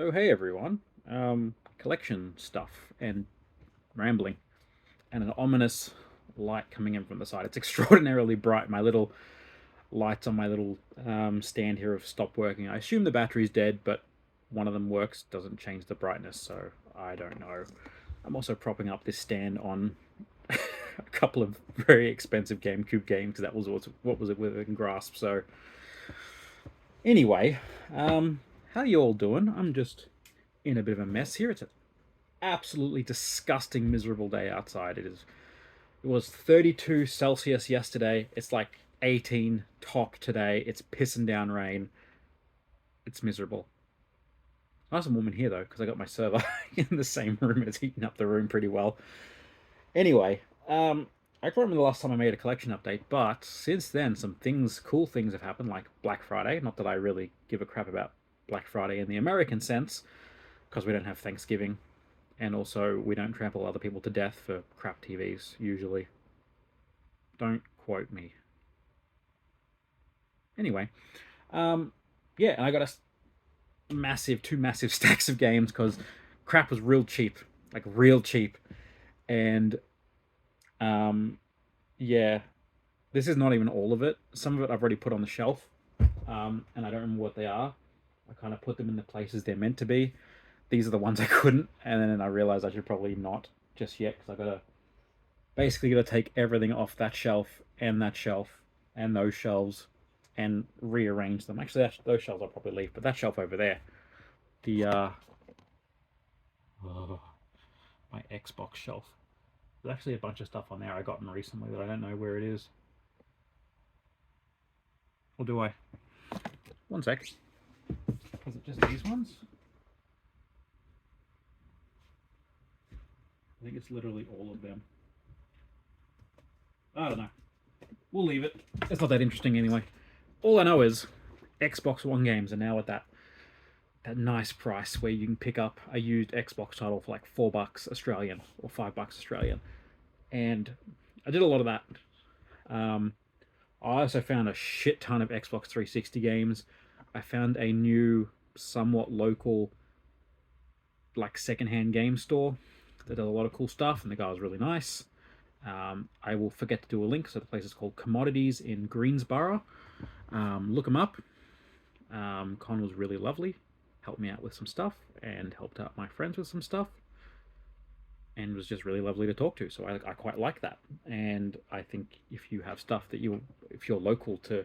Oh, hey everyone. Collection stuff and rambling, and an ominous light coming in from the side. It's extraordinarily bright. My little lights on my little stand here have stopped working. I assume the battery's dead, but one of them works, doesn't change the brightness, so I don't know. I'm also propping up this stand on a couple of very expensive GameCube games because that was what was it within grasp. So anyway, how you all doing? I'm just in a bit of a mess here. It's an absolutely disgusting, miserable day outside. It was 32 Celsius yesterday. It's like 18 top today. It's pissing down rain. It's miserable. Nice and warm in here though, because I got my server in the same room. It's heating up the room pretty well. Anyway, I can't remember the last time I made a collection update, but since then, cool things have happened, like Black Friday. Not that I really give a crap about Black Friday in the American sense, because we don't have Thanksgiving, and also we don't trample other people to death for crap TVs usually. Don't quote me. Anyway, yeah, and I got two massive stacks of games because crap was real cheap, like real cheap, and um, yeah, this is not even all of it. Some of it I've already put on the shelf, and I don't remember what they are. I kind of put them in the places they're meant to be. These are the ones I couldn't, and then I realized I should probably not just yet because I gotta basically gotta take everything off that shelf and those shelves and rearrange them. Actually, those shelves I'll probably leave, but that shelf over there, the oh, my Xbox shelf. There's actually a bunch of stuff on there I gotten recently that I don't know where it is. Or do I? One sec. Is it just these ones? I think it's literally all of them. I don't know. We'll leave it. It's not that interesting anyway. All I know is Xbox One games are now at that nice price where you can pick up a used Xbox title for like $4 Australian or $5 Australian. And I did a lot of that. Um, I also found a shit ton of Xbox 360 games. I found a new, somewhat local, like secondhand game store that does a lot of cool stuff, and the guy was really nice. I will forget to do a link. So the place is called Commodities in Greensboro. Look him up. Con was really lovely, helped me out with some stuff, and helped out my friends with some stuff, and was just really lovely to talk to. So I quite like that. And I think if you have stuff that if you're local to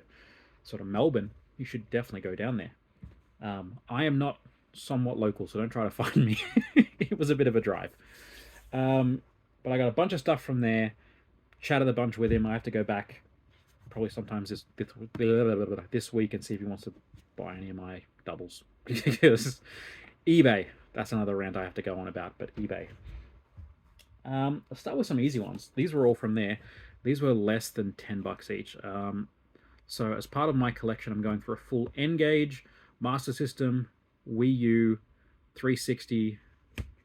sort of Melbourne, you should definitely go down there. I am not somewhat local, so don't try to find me. It was a bit of a drive. But I got a bunch of stuff from there. Chatted a bunch with him. I have to go back probably sometimes this week and see if he wants to buy any of my doubles. Because eBay, that's another rant I have to go on about, but eBay. Let's start with some easy ones. These were all from there. These were less than $10 each. So as part of my collection, I'm going for a full N-Gage, Master System, Wii U, 360,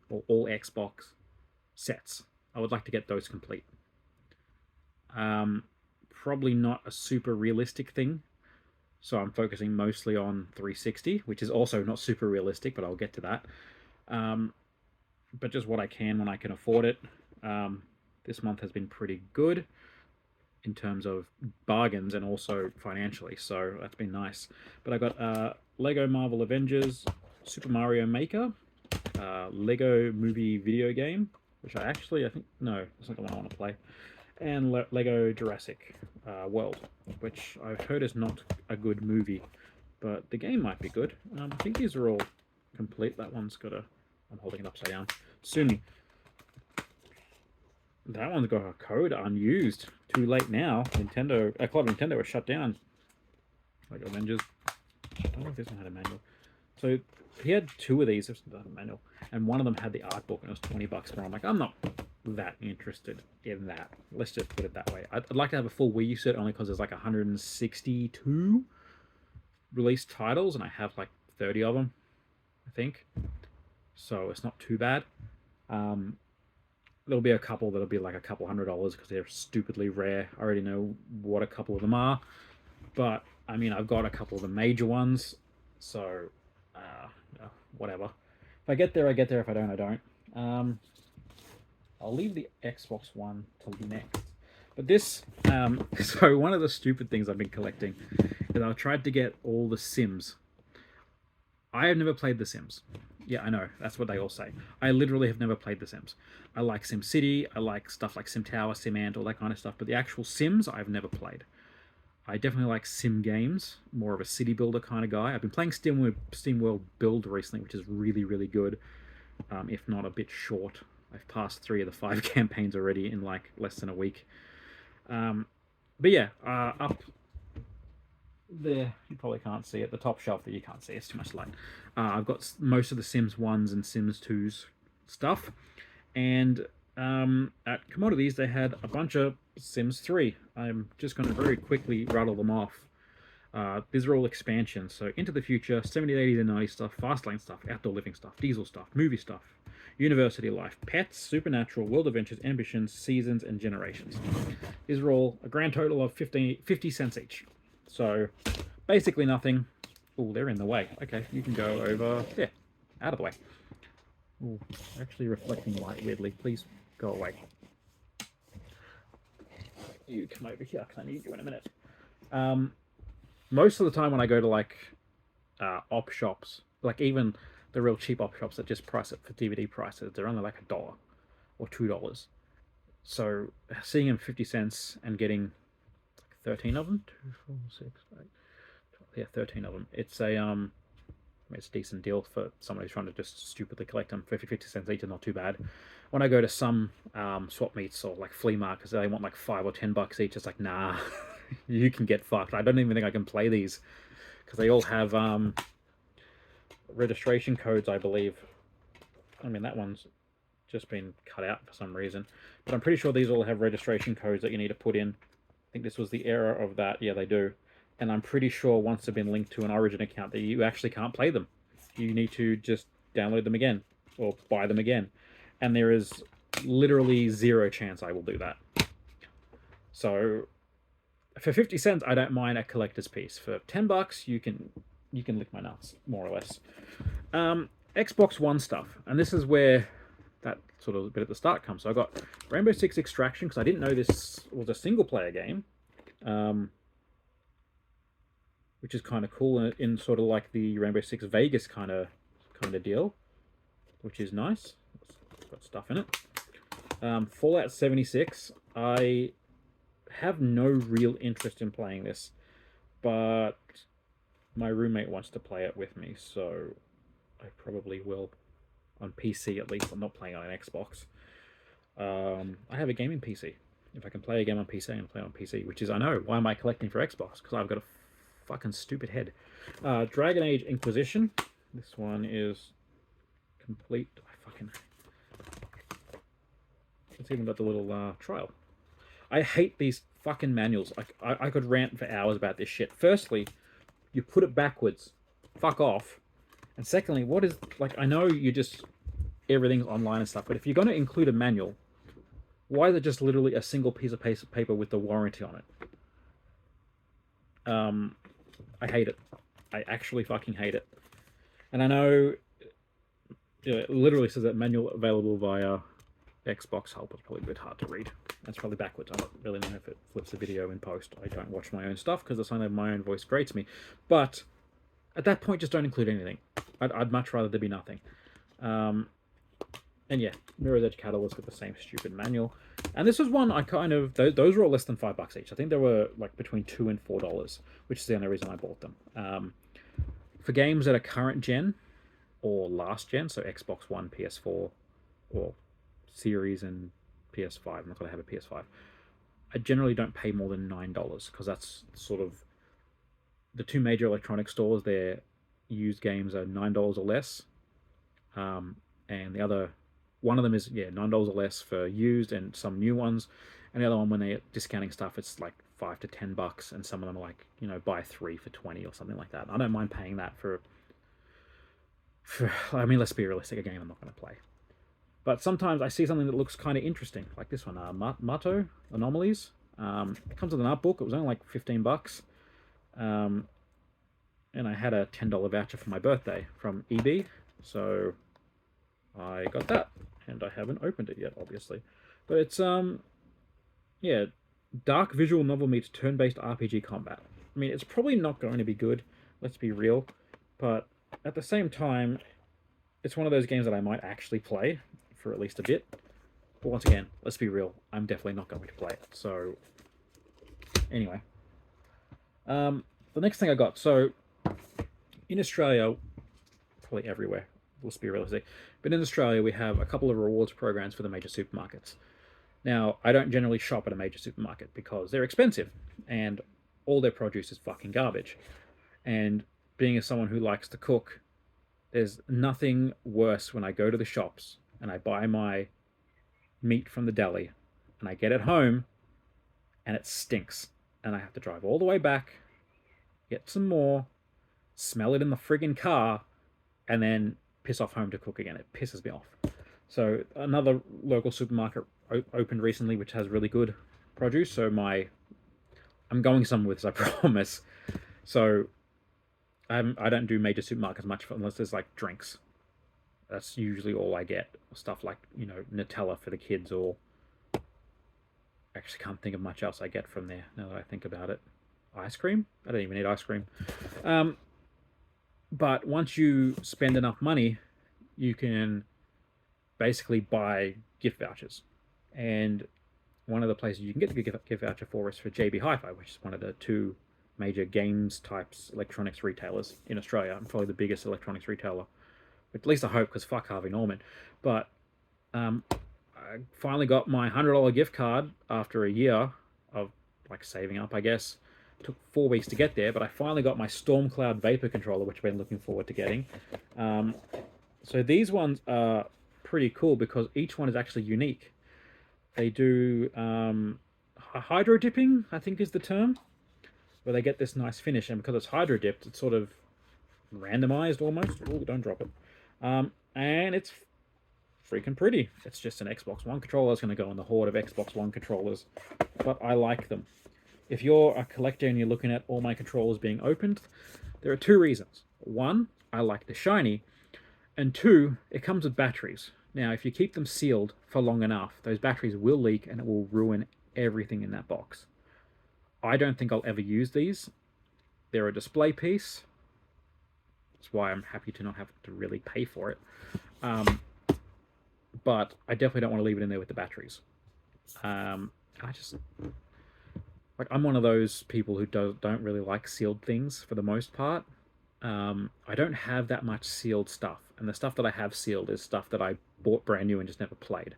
or all Xbox sets. I would like to get those complete. Probably not a super realistic thing, so I'm focusing mostly on 360, which is also not super realistic, but I'll get to that. But just what I can when I can afford it. This month has been pretty good in terms of bargains and also financially, so that's been nice. But I got Lego Marvel Avengers, Super Mario Maker, Lego Movie video game, which I think, no, that's not the one I want to play, and Lego Jurassic World, which I've heard is not a good movie, but the game might be good. I think these are all complete. That one's got a... I'm holding it upside down. Sumi. That one's got a code unused. Too late now. Nintendo, Club Nintendo was shut down. Like Avengers. I don't know if this one had a manual. So he had two of these. There's not a manual, and one of them had the art book, and it was $20. But I'm like, I'm not that interested in that. Let's just put it that way. I'd like to have a full Wii U set only because there's like 162 released titles, and I have like 30 of them, I think. So it's not too bad. There'll be a couple that'll be like a couple $100 because they're stupidly rare. I already know what a couple of them are, but I mean, I've got a couple of the major ones, so whatever. If I get there, I get there. If I don't, I don't. I'll leave the Xbox One till next. But this, so one of the stupid things I've been collecting is I've tried to get all the Sims. I have never played The Sims. Yeah, I know. That's what they all say. I literally have never played The Sims. I like SimCity. I like stuff like Sim Tower, Sim Ant, all that kind of stuff. But the actual Sims, I've never played. I definitely like sim games, more of a city builder kind of guy. I've been playing SteamWorld Build recently, which is really, really good, if not a bit short. I've passed 3 of the 5 campaigns already in like less than a week. But yeah, up there, you probably can't see it. The top shelf that you can't see, it's too much light. I've got most of the Sims 1s and Sims 2s stuff. And at Commodities, they had a bunch of Sims 3. I'm just going to very quickly rattle them off. These are all expansions. So Into the Future, 70s, 80s, and 90s stuff, Fastlane stuff, Outdoor Living stuff, Diesel stuff, Movie stuff, University Life, Pets, Supernatural, World Adventures, Ambitions, Seasons, and Generations. These are all a grand total of 50 cents each. So basically nothing. Oh, they're in the way. Okay, you can go over there, out of the way. Oh, actually reflecting light weirdly. Please go away. You come over here, because I need you in a minute. Most of the time when I go to like op shops, like even the real cheap op shops that just price it for DVD prices, they're only like $1 or $2. So seeing them 50 cents and getting 13 of them, 2, 4, 6, 8, 12, yeah, 13 of them. It's a decent deal for someone who's trying to just stupidly collect them. 50 cents each is not too bad. When I go to some swap meets or like flea markets, they want like $5 or $10 each. It's like, nah, you can get fucked. I don't even think I can play these because they all have registration codes, I believe. I mean, that one's just been cut out for some reason, but I'm pretty sure these all have registration codes that you need to put in. I think this was the error of that. Yeah, they do. And I'm pretty sure once they've been linked to an Origin account that you actually can't play them. You need to just download them again or buy them again. And there is literally 0 chance I will do that. So for 50 cents, I don't mind a collector's piece. For $10, you can lick my nuts, more or less. Xbox One stuff. And this is where that sort of bit at the start comes. So I got Rainbow Six Extraction, because I didn't know this was a single-player game. Which is kind of cool in sort of like the Rainbow Six Vegas kind of deal, which is nice. It's got stuff in it. Fallout 76. I have no real interest in playing this, but my roommate wants to play it with me, so I probably will on PC at least. I'm not playing on an Xbox. I have a gaming PC. If I can play a game on PC, I can play on PC, which is, I know, why am I collecting for Xbox? Because I've got a fucking stupid head. Dragon Age Inquisition. This one is complete. It's even got the little trial. I hate these fucking manuals. I could rant for hours about this shit. Firstly, you put it backwards. Fuck off. And secondly, what is, like, I know you just, everything's online and stuff, but if you're going to include a manual, why is it just literally a single piece of paper with the warranty on it? I hate it. I actually fucking hate it. And I know it literally says that manual available via Xbox Help. It's probably a bit hard to read. That's probably backwards. I don't really know if it flips the video in post. I don't watch my own stuff because the sound of my own voice grates me. But at that point, just don't include anything. I'd much rather there be nothing. And yeah, Mirror's Edge Catalyst got the same stupid manual. And this was one I kind of... Those were all less than $5 each. I think they were like between $2 and $4, which is the only reason I bought them. For games that are current gen or last gen, so Xbox One, PS4, or Series and PS5, I'm not going to have a PS5, I generally don't pay more than $9 because that's sort of... The two major electronic stores, their used games are $9 or less. And the other... One of them is, yeah, $9 or less for used and some new ones. And the other one, when they're discounting stuff, it's like $5 to $10. And some of them are like, you know, buy 3 for 20 or something like that. I don't mind paying that for I mean, let's be realistic, a game I'm not going to play. But sometimes I see something that looks kind of interesting, like this one, Mato Anomalies. It comes with an art book. It was only like $15. And I had a $10 voucher for my birthday from EB. So I got that, and I haven't opened it yet, obviously. But it's yeah, dark visual novel meets turn-based RPG combat. I mean, it's probably not going to be good. Let's be real, but at the same time, it's one of those games that I might actually play for at least a bit. But once again, let's be real, I'm definitely not going to play it. So anyway, the next thing I got. So in Australia, probably everywhere, let's be realistic, but in Australia we have a couple of rewards programs for the major supermarkets. Now, I don't generally shop at a major supermarket because they're expensive and all their produce is fucking garbage. And being as someone who likes to cook, there's nothing worse when I go to the shops and I buy my meat from the deli and I get it home and it stinks. And I have to drive all the way back, get some more, smell it in the friggin' car, and then piss off home to cook again. It pisses me off. So another local supermarket opened recently, which has really good produce. So I'm going somewhere with this, I promise. So I don't do major supermarkets much unless there's like drinks. That's usually all I get. Stuff like Nutella for the kids, or actually can't think of much else I get from there now that I think about it. Ice cream? I don't even eat ice cream. But once you spend enough money, you can basically buy gift vouchers. And one of the places you can get the gift voucher for is for JB Hi-Fi, which is one of the two major games types electronics retailers in Australia. I'm probably the biggest electronics retailer. At least I hope, because fuck Harvey Norman. But I finally got my $100 gift card after a year of like saving up, I guess. It took 4 weeks to get there, but I finally got my Stormcloud Vapor controller, which I've been looking forward to getting. So these ones are pretty cool because each one is actually unique. They do hydro dipping, I think is the term, where they get this nice finish, and because it's hydro dipped, it's sort of randomized almost. Oh, don't drop it. And it's freaking pretty. It's just an Xbox One controller. It's going to go in the horde of Xbox One controllers, but I like them. If you're a collector and you're looking at all my controllers being opened, there are two reasons. One, I like the shiny, and two, it comes with batteries. Now, if you keep them sealed for long enough, those batteries will leak and it will ruin everything in that box. I don't think I'll ever use these. They're a display piece. That's why I'm happy to not have to really pay for it. But I definitely don't want to leave it in there with the batteries. I just like, I'm one of those people who don't really like sealed things for the most part. I don't have that much sealed stuff, and the stuff that I have sealed is stuff that I bought brand new and just never played.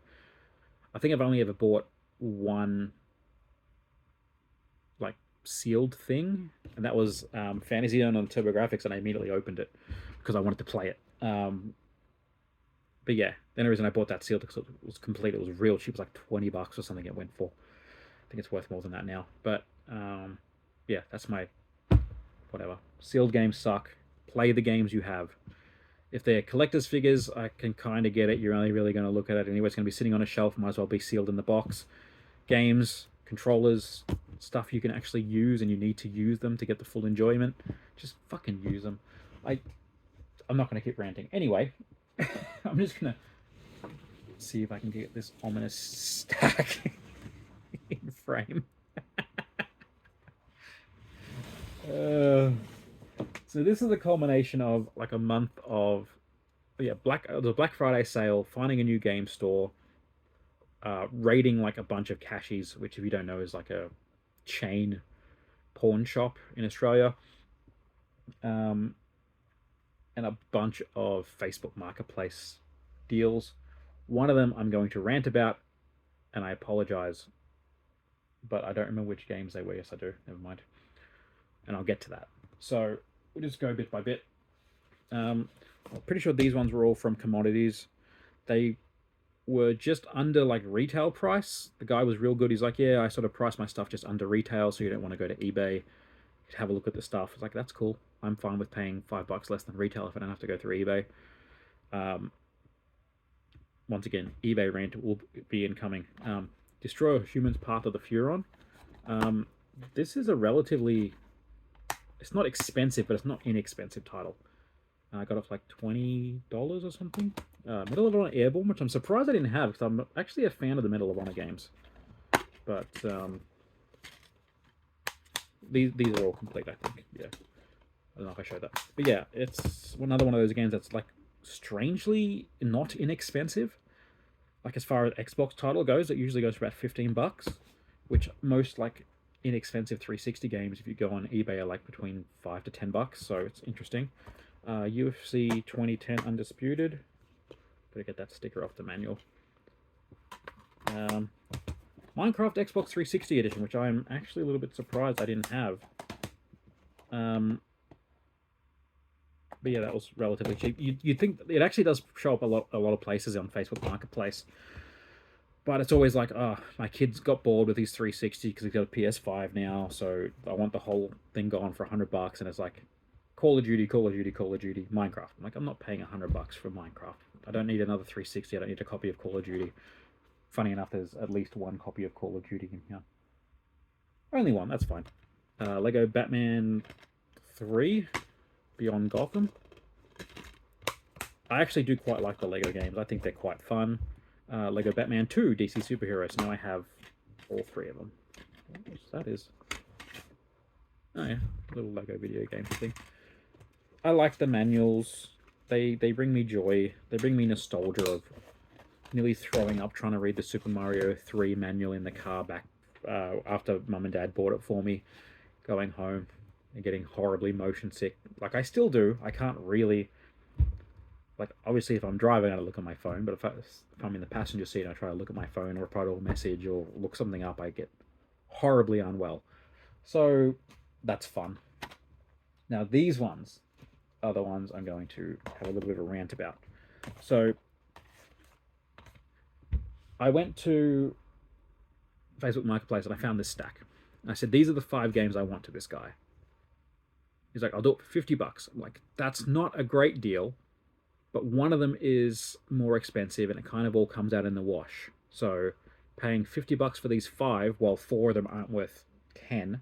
I think I've only ever bought one like sealed thing, and that was Fantasy Zone on TurboGrafx, and I immediately opened it because I wanted to play it. But yeah, the only reason I bought that sealed because it was complete. It was real cheap. It was like $20 or something. It went for. I think it's worth more than that now. But yeah, that's my whatever. Sealed games suck. Play the games you have. If they're collector's figures, I can kind of get it. You're only really going to look at it anyway. It's going to be sitting on a shelf. Might as well be sealed in the box. Games, controllers, stuff you can actually use, and you need to use them to get the full enjoyment. Just fucking use them. I'm not going to keep ranting. Anyway, I'm just going to see if I can get this ominous stack in frame. So this is a culmination of like a month of the Black Friday sale, finding a new game store, raiding like a bunch of caches, which if you don't know is like a chain pawn shop in Australia, and a bunch of Facebook Marketplace deals. One of them I'm going to rant about, and I apologize, but I don't remember which games they were. Yes, I do. Never mind. And I'll get to that. So we'll just go bit by bit. I'm pretty sure these ones were all from commodities. They were just under like retail price. The guy was real good. He's like, yeah, I sort of price my stuff just under retail, so you don't want to go to eBay. Have a look at the stuff. It's like, that's cool. I'm fine with paying $5 less than retail if I don't have to go through eBay. Once again, eBay rant will be incoming. Destroy a Human's Path of the Furon. This is a relatively... It's not expensive, but it's not inexpensive title. I got it for like $20 or something. Medal of Honor Airborne, which I'm surprised I didn't have because I'm actually a fan of the Medal of Honor games. But these are all complete, I think. Yeah, I don't know if I showed that, but yeah, it's another one of those games that's like strangely not inexpensive. Like as far as Xbox title goes, it usually goes for about $15, which most like inexpensive 360 games, if you go on eBay, are like between $5 to $10. So it's interesting. UFC 2010 Undisputed. Gotta get that sticker off the manual. Minecraft Xbox 360 edition, which I'm actually a little bit surprised I didn't have. But yeah, that was relatively cheap. You'd think it actually does show up a lot of places on Facebook Marketplace. But it's always like, oh, my kid's got bored with his 360 because he's got a PS5 now, so I want the whole thing gone for $100, and it's like Call of Duty, Call of Duty, Call of Duty, Minecraft. I'm like, I'm not paying $100 for Minecraft. I don't need another 360. I don't need a copy of Call of Duty. Funny enough, there's at least one copy of Call of Duty in here. Only one, that's fine. Lego Batman 3, Beyond Gotham. I actually do quite like the Lego games. I think they're quite fun. Lego Batman 2, DC Superheroes. Now I have all three of them. What that is? Oh yeah, little Lego video game thing. I like the manuals. They bring me joy. They bring me nostalgia of nearly throwing up trying to read the Super Mario 3 manual in the car back after Mum and Dad bought it for me, going home and getting horribly motion sick. Like I still do. I can't really. Like, obviously, if I'm driving, I look at my phone, but if I'm in the passenger seat and I try to look at my phone or reply to a message or look something up, I get horribly unwell. So, that's fun. Now, these ones are the ones I'm going to have a little bit of a rant about. So, I went to Facebook Marketplace and I found this stack. And I said, these are the 5 games I want to this guy. He's like, I'll do it for $50. I'm like, that's not a great deal. But one of them is more expensive, and it kind of all comes out in the wash. So, paying $50 for these 5, while 4 of them aren't worth 10,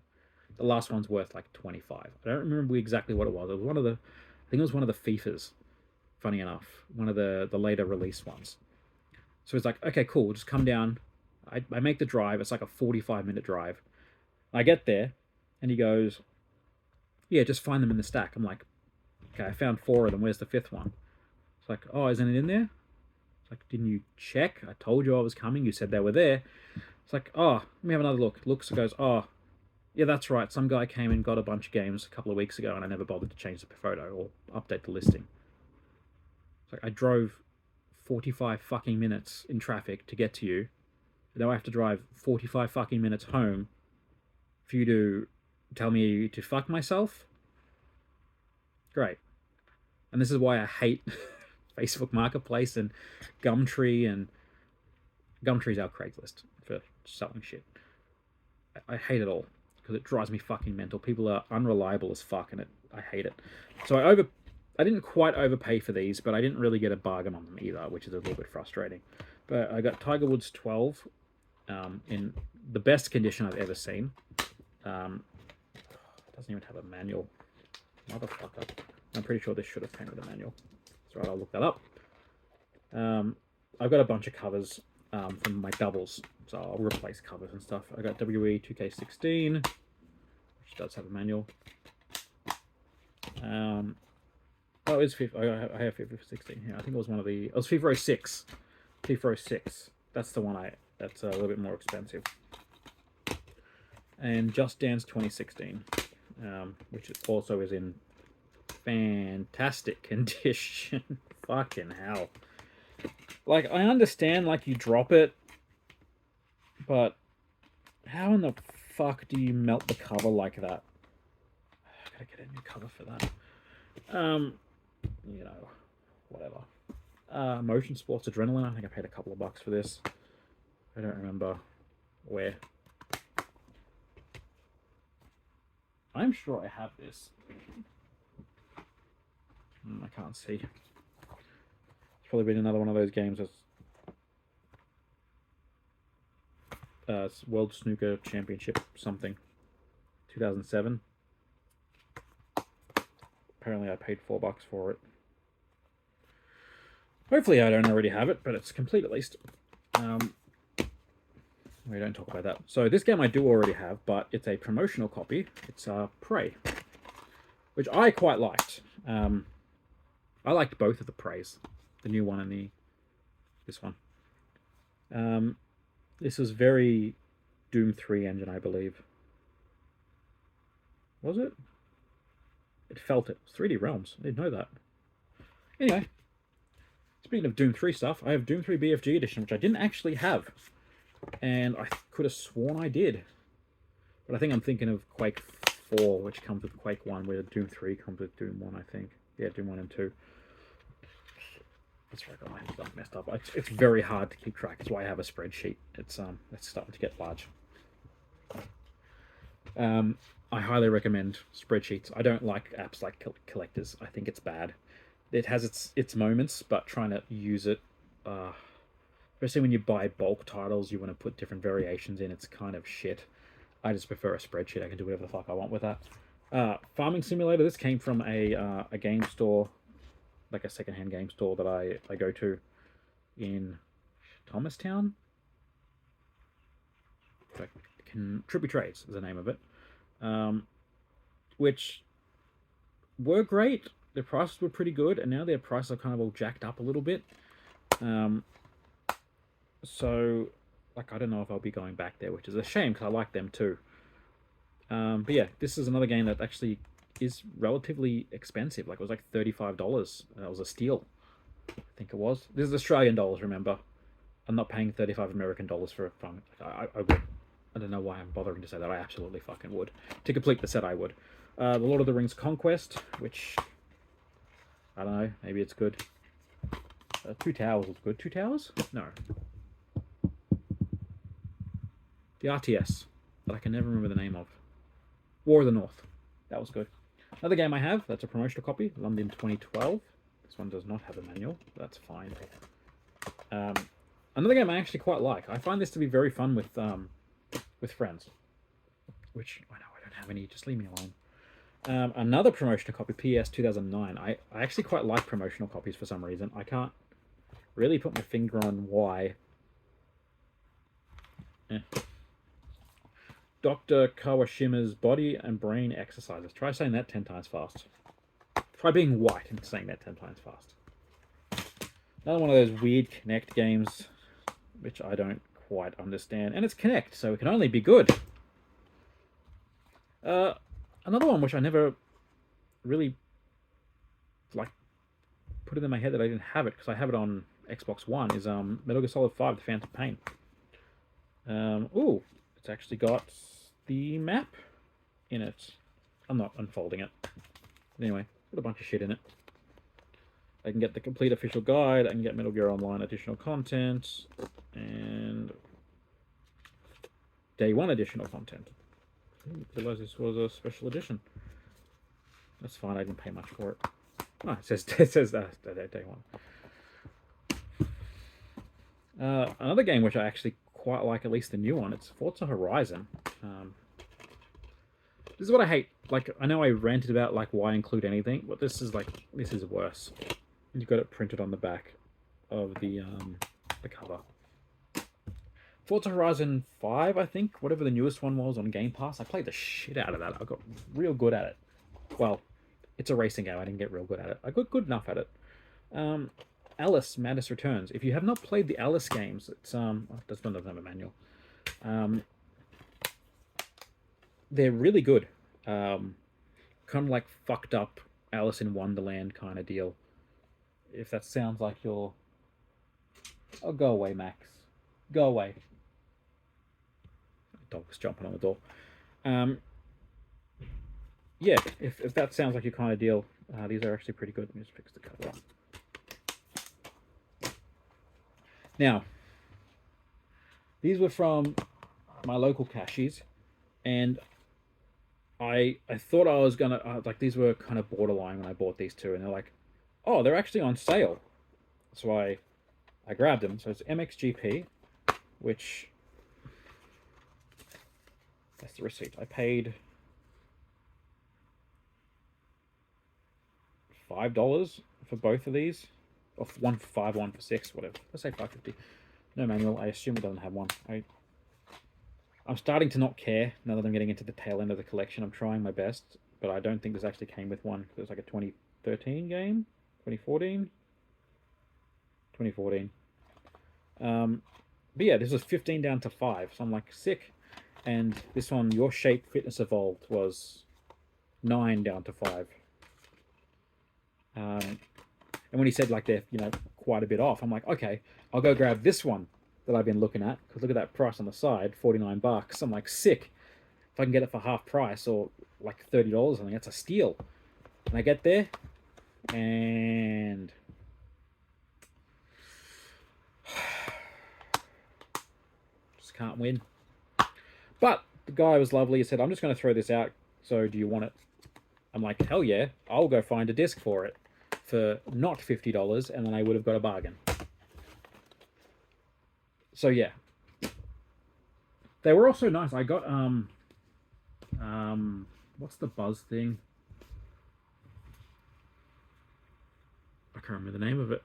the last one's worth like 25. I don't remember exactly what it was. It was one of the, I think it was one of the FIFAs. Funny enough, one of the later release ones. So it's like, okay, cool. Just come down. I make the drive. It's like a 45-minute drive. I get there, and he goes, "Yeah, just find them in the stack." I'm like, "Okay, I found 4 of them. Where's the 5th one?" Like, oh, isn't it in there? It's like, didn't you check? I told you I was coming. You said they were there. It's like, oh, let me have another look. Looks and goes, oh, yeah, that's right. Some guy came and got a bunch of games a couple of weeks ago, and I never bothered to change the photo or update the listing. It's like, I drove 45 fucking minutes in traffic to get to you. Now I have to drive 45 fucking minutes home for you to tell me to fuck myself? Great. And this is why I hate Facebook Marketplace and Gumtree, and Gumtree's our Craigslist for selling shit. I hate it all because it drives me fucking mental. People are unreliable as fuck, and I hate it. So I didn't quite overpay for these, but I didn't really get a bargain on them either, which is a little bit frustrating. But I got Tiger Woods 12 in the best condition I've ever seen. It doesn't even have a manual. Motherfucker. I'm pretty sure this should have came with a manual. That's right, I'll look that up. I've got a bunch of covers from my doubles, so I'll replace covers and stuff. I got WE 2K16, which does have a manual. Oh, it's FIFA. I have FIFA 16 here. I think it was one of the. It was FIFA 06. FIFA 06. That's the one that's a little bit more expensive. And Just Dance 2016, which also is in fantastic condition. Fucking hell. Like, I understand, like, you drop it, but how in the fuck do you melt the cover like that? I gotta get a new cover for that. You know, whatever. Motion Sports Adrenaline. I think I paid a couple of bucks for this. I don't remember where. I'm sure I have this. I can't see. It's probably been another one of those games that's World Snooker Championship something. 2007. Apparently I paid $4 for it. Hopefully I don't already have it, but it's complete at least. We don't talk about that. So this game I do already have, but it's a promotional copy. It's Prey, which I quite liked. I liked both of the Preys, the new one and this one. This was very Doom 3 engine, I believe. Was it? It felt it. 3D Realms. I didn't know that. Anyway, speaking of Doom 3 stuff, I have Doom 3 BFG edition, which I didn't actually have. And I could have sworn I did. But I think I'm thinking of Quake 4, which comes with Quake 1, where Doom 3 comes with Doom 1, I think. Yeah, Doom 1 and 2. That's right, I got my stuff messed up. It's very hard to keep track. That's why I have a spreadsheet. It's starting to get large. I highly recommend spreadsheets. I don't like apps like Collectors. I think it's bad. It has its moments, but trying to use it, especially when you buy bulk titles, you want to put different variations in. It's kind of shit. I just prefer a spreadsheet. I can do whatever the fuck I want with that. Farming Simulator. This came from a game store, like a secondhand game store that I go to in Thomastown. Trippy Trades is the name of it. Which were great. Their prices were pretty good, and now their prices are kind of all jacked up a little bit. So, like, I don't know if I'll be going back there, which is a shame because I like them too. But yeah, this is another game that actually is relatively expensive. Like, it was like $35. That was a steal, I think it was. This is Australian dollars, remember. I'm not paying 35 American dollars for a phone. I would. I don't know why I'm bothering to say that. I absolutely fucking would. To complete the set, I would. The Lord of the Rings Conquest, which, I don't know, maybe it's good. Two Towers was good. Two Towers? No. The RTS, that I can never remember the name of. War of the North. That was good. Another game I have, that's a promotional copy, London 2012. This one does not have a manual. That's fine. Another game I actually quite like. I find this to be very fun with friends. Which, I know I don't have any, just leave me alone. Another promotional copy, PS 2009. I actually quite like promotional copies for some reason. I can't really put my finger on why. Dr. Kawashima's Body and Brain Exercises. Try saying that 10 times fast. Try being white and saying that 10 times fast. Another one of those weird Kinect games, which I don't quite understand. And it's Kinect, so it can only be good. Another one which I never really, like, put it in my head that I didn't have it, because I have it on Xbox One, is Metal Gear Solid 5, The Phantom Pain. Ooh, it's actually got the map in it. I'm not unfolding it. Anyway, got a bunch of shit in it. I can get the complete official guide, I can get Metal Gear Online additional content, and Day 1 additional content. I didn't realize this was a special edition. That's fine, I didn't pay much for it. Oh, it says Day 1. Another game which I actually quite like, at least the new one, it's Forza Horizon. This is what I hate. Like, I know I ranted about, like, why include anything, but this is worse. You've got it printed on the back of the cover. Forza Horizon 5, I think, whatever the newest one was on Game Pass. I played the shit out of that. I got real good at it. Well, it's a racing game. I didn't get real good at it. I got good enough at it. Alice Madness Returns. If you have not played the Alice games, it's this one doesn't have a manual. They're really good. Kind of like fucked up Alice in Wonderland kind of deal. If that sounds like your... Oh, go away, Max. Go away. Dog's jumping on the door. Yeah, if that sounds like your kind of deal, these are actually pretty good. Let me just fix the cover up. Now, these were from my local cashies, and I thought I was gonna like, these were kind of borderline when I bought these two, and they're like, oh, they're actually on sale. So I grabbed them. So it's MXGP, which, that's the receipt. I paid $5 for both of these. Or one for 5, one for 6, whatever. Let's say 550. No manual. I assume it doesn't have one. I'm starting to not care now that I'm getting into the tail end of the collection. I'm trying my best, but I don't think this actually came with one. It was like a 2013 game, 2014, 2014. But yeah, this was 15 down to 5, so I'm like, sick. And this one, Your Shape Fitness Evolved, was 9 down to 5. And when he said like they're quite a bit off, I'm like, okay, I'll go grab this one that I've been looking at, because look at that price on the side, $49. I'm like, sick. If I can get it for half price or like $30 or something, that's a steal. And I get there, and just can't win. But the guy was lovely. He said, I'm just going to throw this out, so do you want it? I'm like, hell yeah, I'll go find a disc for it for not $50, and then I would have got a bargain. So yeah, they were also nice. I got what's the Buzz thing? I can't remember the name of it.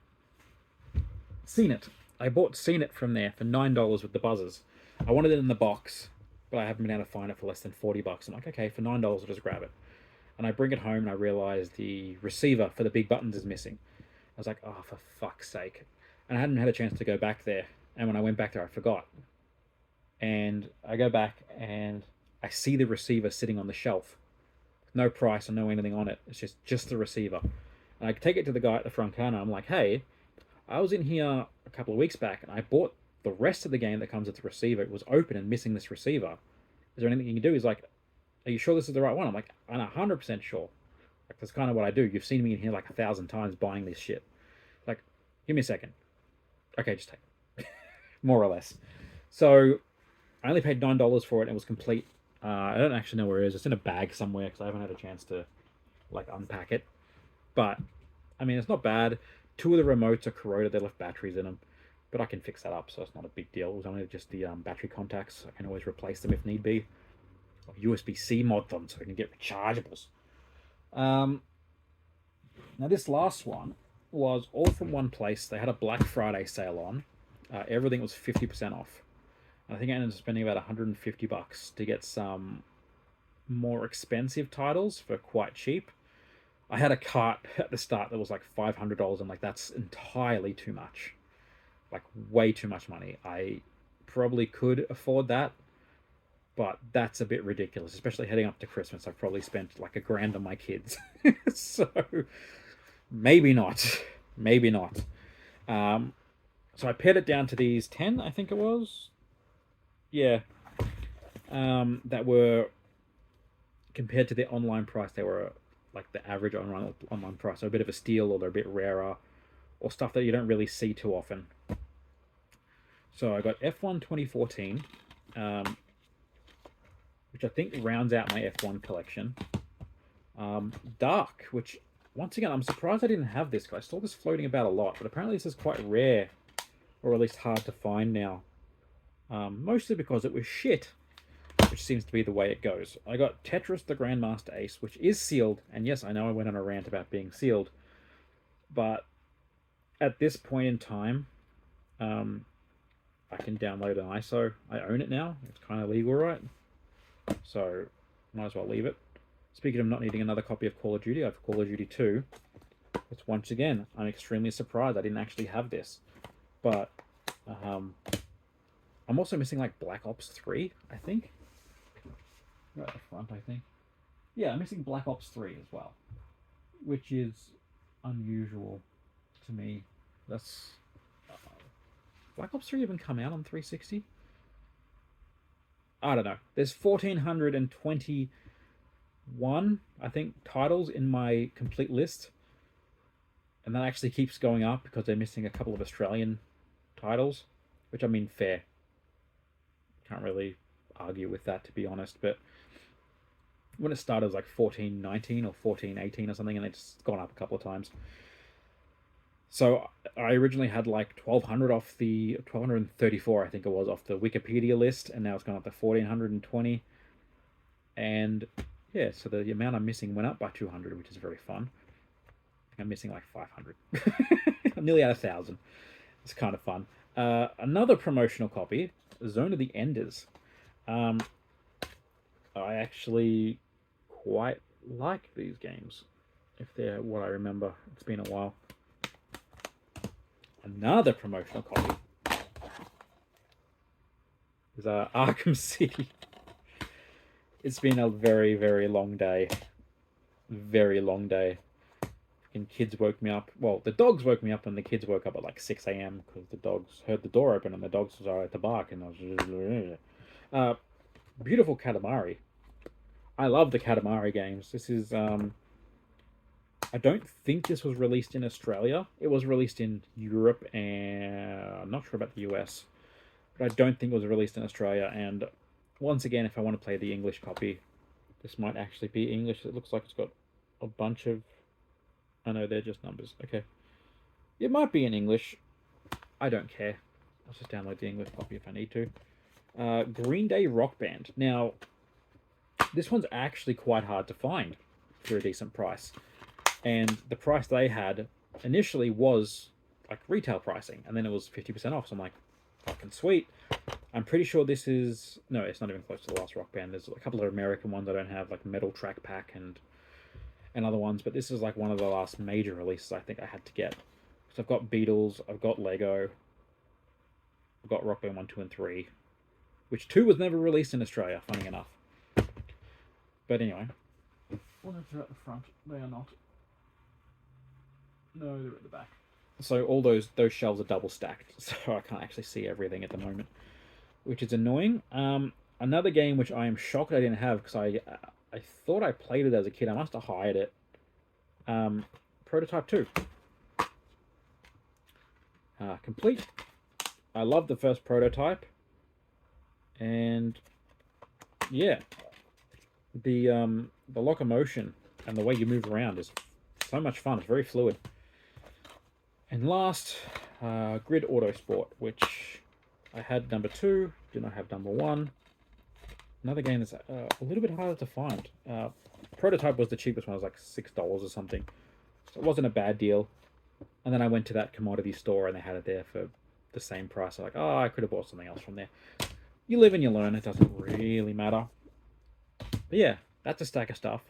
Seen It. I bought Seen It from there for $9 with the buzzers. I wanted it in the box, but I haven't been able to find it for less than $40. I'm like, okay, for $9 I'll just grab it. And I bring it home and I realize the receiver for the big buttons is missing. I was like, oh, for fuck's sake. And I hadn't had a chance to go back there. And when I went back there, I forgot. And I go back and I see the receiver sitting on the shelf. No price or no anything on it. It's just the receiver. And I take it to the guy at the front counter. I'm like, hey, I was in here a couple of weeks back and I bought the rest of the game that comes with the receiver. It was open and missing this receiver. Is there anything you can do? He's like, are you sure this is the right one? I'm like, I'm 100% sure. Like, that's kind of what I do. You've seen me in here like 1,000 times buying this shit. Like, give me a second. Okay, just take it. More or less. So I only paid $9 for it and it was complete. I don't actually know where it is. It's in a bag somewhere because I haven't had a chance to like unpack it. But I mean, it's not bad. 2 of the remotes are corroded. They left batteries in them, but I can fix that up, so it's not a big deal. It was only just the battery contacts. I can always replace them if need be. Or USB-C mod them so I can get rechargeables. Now this last one was all from one place. They had a Black Friday sale on. Everything was 50% off. And I think I ended up spending about $150 to get some more expensive titles for quite cheap. I had a cart at the start that was like $500. I'm like, that's entirely too much. Like, way too much money. I probably could afford that, but that's a bit ridiculous, especially heading up to Christmas. I've probably spent like $1,000 on my kids. So maybe not. Maybe not. So I pared it down to these 10, I think it was. Yeah. That were, compared to the online price, they were like the average online price. So a bit of a steal, or they're a bit rarer, or stuff that you don't really see too often. So I got F1 2014, which I think rounds out my F1 collection. Dark, which, once again, I'm surprised I didn't have this, because I saw this floating about a lot, but apparently this is quite rare, or at least hard to find now. Mostly because it was shit, which seems to be the way it goes. I got Tetris the Grandmaster Ace, which is sealed, and yes, I know I went on a rant about being sealed, but at this point in time, I can download an ISO. I own it now. It's kind of legal, right? So, might as well leave it. Speaking of not needing another copy of Call of Duty, I have Call of Duty 2. It's once again, I'm extremely surprised I didn't actually have this. But, I'm also missing like Black Ops 3, I think. Right at the front, I think. Yeah, I'm missing Black Ops 3 as well, which is unusual to me. That's... Black Ops 3 even come out on 360? I don't know. There's 1,421, I think, titles in my complete list. And that actually keeps going up because they're missing a couple of Australian titles, which, I mean, fair. Can't really argue with that, to be honest, but when it started, it was like 1419 or 1418 or something, and it's gone up a couple of times. So I originally had like 1,200 off the 1,234, I think it was, off the Wikipedia list, and now it's gone up to 1,420. And yeah, so the amount I'm missing went up by 200, which is very fun. I think I'm missing like 500. nearly at 1,000. It's kind of fun. Another promotional copy, Zone of the Enders. I actually quite like these games, if they're what I remember. It's been a while. Another promotional copy is Arkham City. It's been a very, very long day. Very long day. And kids woke me up. Well, the dogs woke me up, and the kids woke up at like 6 a.m. because the dogs heard the door open and the dogs started to bark. And I was beautiful Katamari. I love the Katamari games. This is I don't think this was released in Australia. It was released in Europe, and I'm not sure about the US, but I don't think it was released in Australia. And once again, if I want to play the English copy, this might actually be English. It looks like it's got a bunch of... I know they're just numbers. Okay. It might be in English. I don't care. I'll just download the English copy if I need to. Green Day Rock Band. Now, this one's actually quite hard to find for a decent price. And the price they had initially was like retail pricing, and then it was 50% off. So I'm like, fucking sweet. I'm pretty sure this is... No, it's not even close to the last Rock Band. There's a couple of American ones I don't have, like Metal Track Pack and other ones, but this is like one of the last major releases I think I had to get. So I've got Beatles, I've got Lego, I've got Rock Band 1, 2, and 3, which 2 was never released in Australia, funny enough. But anyway. What if they're at the front? They are not. No, they're at the back. So all those shelves are double stacked, so I can't actually see everything at the moment, which is annoying. Another game which I am shocked I didn't have, because I thought I played it as a kid. I must have hired it. Prototype 2. Complete. I love the first Prototype. And yeah, the locomotion and the way you move around is so much fun. It's very fluid. And last, Grid Autosport, which I had number 2, did not have number 1. Another game that's a little bit harder to find. Prototype was the cheapest one. It was like $6 or something. So it wasn't a bad deal. And then I went to that commodity store and they had it there for the same price. I'm like, oh, I could have bought something else from there. You live and you learn. It doesn't really matter. But yeah, that's a stack of stuff.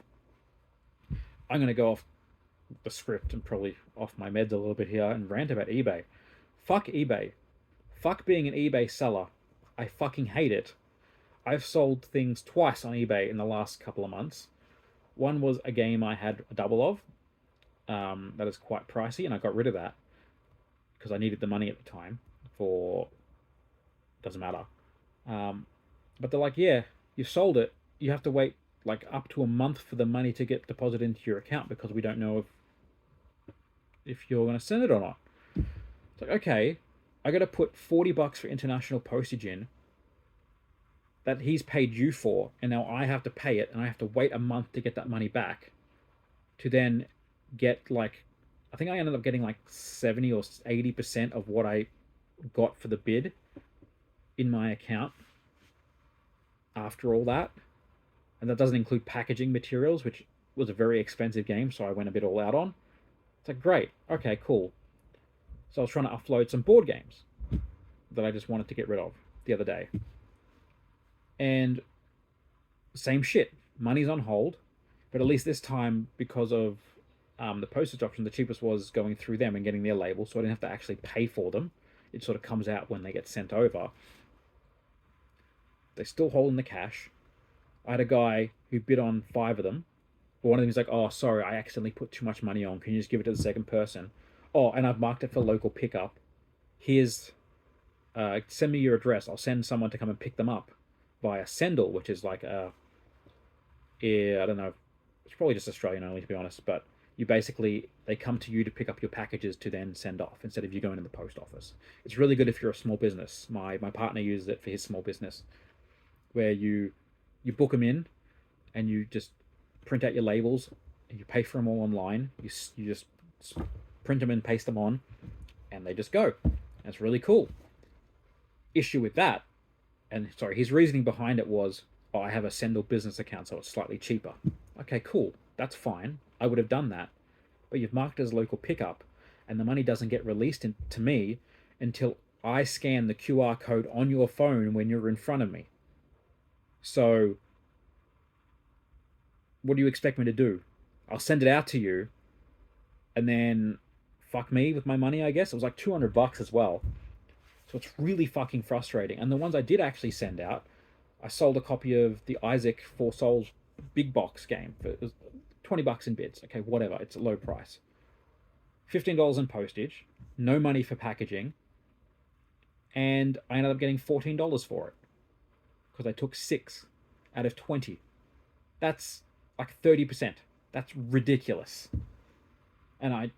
I'm going to go off the script and probably off my meds a little bit here and rant about eBay. Fuck eBay. Fuck being an eBay seller. I fucking hate it. I've sold things twice on eBay in the last couple of months. One was a game I had a double of. That is quite pricey, and I got rid of that because I needed the money at the time for... Doesn't matter. But they're like, yeah, you sold it. You have to wait like up to a month for the money to get deposited into your account because we don't know if you're going to send it or not. It's like, okay, I got to put $40 for international postage in that he's paid you for, and now I have to pay it, and I have to wait a month to get that money back to then get like... I think I ended up getting like 70 or 80% of what I got for the bid in my account after all that. And that doesn't include packaging materials, which was a very expensive game, so I went a bit all out on. It's like, great, okay, cool. So I was trying to upload some board games that I just wanted to get rid of the other day. And same shit, money's on hold, but at least this time, because of the postage option, the cheapest was going through them and getting their label, so I didn't have to actually pay for them. It sort of comes out when they get sent over. They're still holding the cash. I had a guy who bid on 5 of them, but one of them is like, oh, sorry, I accidentally put too much money on. Can you just give it to the second person? Oh, and I've marked it for local pickup. Here's, send me your address. I'll send someone to come and pick them up via Sendle, which is like a... Yeah, I don't know. It's probably just Australian only, to be honest, but you basically... They come to you to pick up your packages to then send off instead of you going to the post office. It's really good if you're a small business. My partner uses it for his small business, where you book them in and you just print out your labels and you pay for them all online. You just print them and paste them on and they just go. And it's really cool. Issue with that, and sorry, his reasoning behind it was, oh, I have a Sendle business account, so it's slightly cheaper. Okay, cool. That's fine. I would have done that. But you've marked it as local pickup, and the money doesn't get released to me until I scan the QR code on your phone when you're in front of me. So, what do you expect me to do? I'll send it out to you, and then fuck me with my money, I guess. It was like $200 as well. So it's really fucking frustrating. And the ones I did actually send out, I sold a copy of the Isaac Four Souls big box game for $20 in bits. Okay, whatever. It's a low price. $15 in postage, no money for packaging, and I ended up getting $14 for it because I took 6 out of 20. That's like 30%. That's ridiculous. And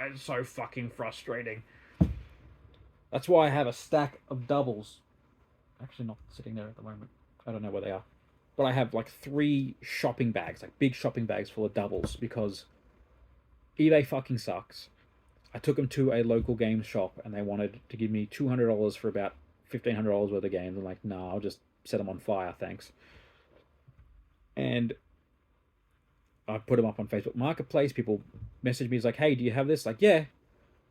it's so fucking frustrating. That's why I have a stack of doubles. Actually, not sitting there at the moment. I don't know where they are. But I have like 3 shopping bags, like big shopping bags full of doubles, because eBay fucking sucks. I took them to a local game shop and they wanted to give me $200 for about $1,500 worth of games. I'm like, nah, I'll just set them on fire, thanks. And I put them up on Facebook Marketplace. People message me, it's like, hey, do you have this? Like, yeah.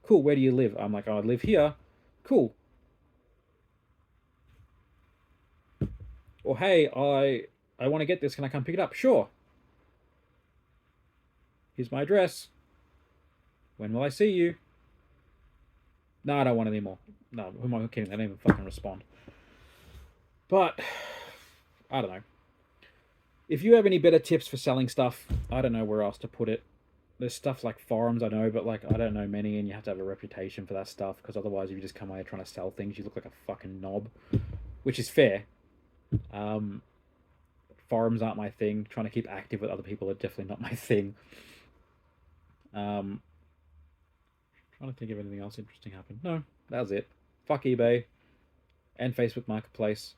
Cool, where do you live? I'm like, oh, I live here. Cool. Or, hey, I want to get this. Can I come pick it up? Sure. Here's my address. When will I see you? No, I don't want it anymore. No, who am I kidding? They don't even fucking respond. But, I don't know. If you have any better tips for selling stuff, I don't know where else to put it. There's stuff like forums, I know, but like I don't know many, and you have to have a reputation for that stuff, because otherwise if you just come out here trying to sell things, you look like a fucking knob. Which is fair. Forums aren't my thing. Trying to keep active with other people are definitely not my thing. Trying to think of anything else interesting happened. No, that was it. Fuck eBay and Facebook Marketplace.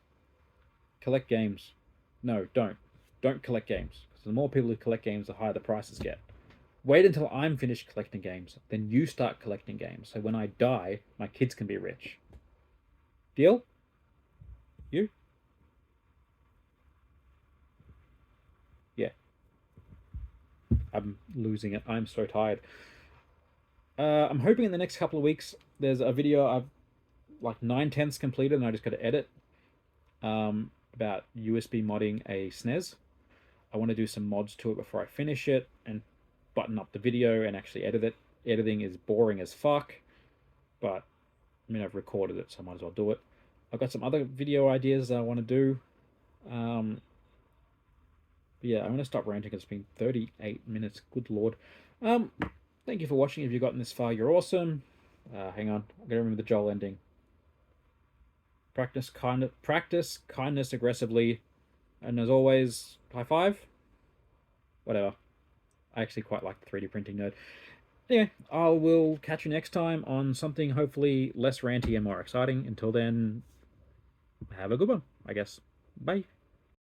Collect games. No, don't. Don't collect games. Because the more people who collect games, the higher the prices get. Wait until I'm finished collecting games. Then you start collecting games. So when I die, my kids can be rich. Deal? You? Yeah. I'm losing it. I'm so tired. I'm hoping in the next couple of weeks there's a video I've like 9/10 completed and I just got to edit about USB modding a SNES. I want to do some mods to it before I finish it and button up the video and actually edit it. Editing is boring as fuck, but I mean I've recorded it, so I might as well do it. I've got some other video ideas that I want to do. Yeah, I'm going to stop ranting. It's been 38 minutes. Good lord. Thank you for watching. If you've gotten this far, you're awesome. Hang on. I'm going to remember the Joel ending. Practice kindness aggressively. And as always, high five. Whatever. I actually quite like the 3D printing nerd. Anyway, I will catch you next time on something hopefully less ranty and more exciting. Until then, have a good one, I guess. Bye.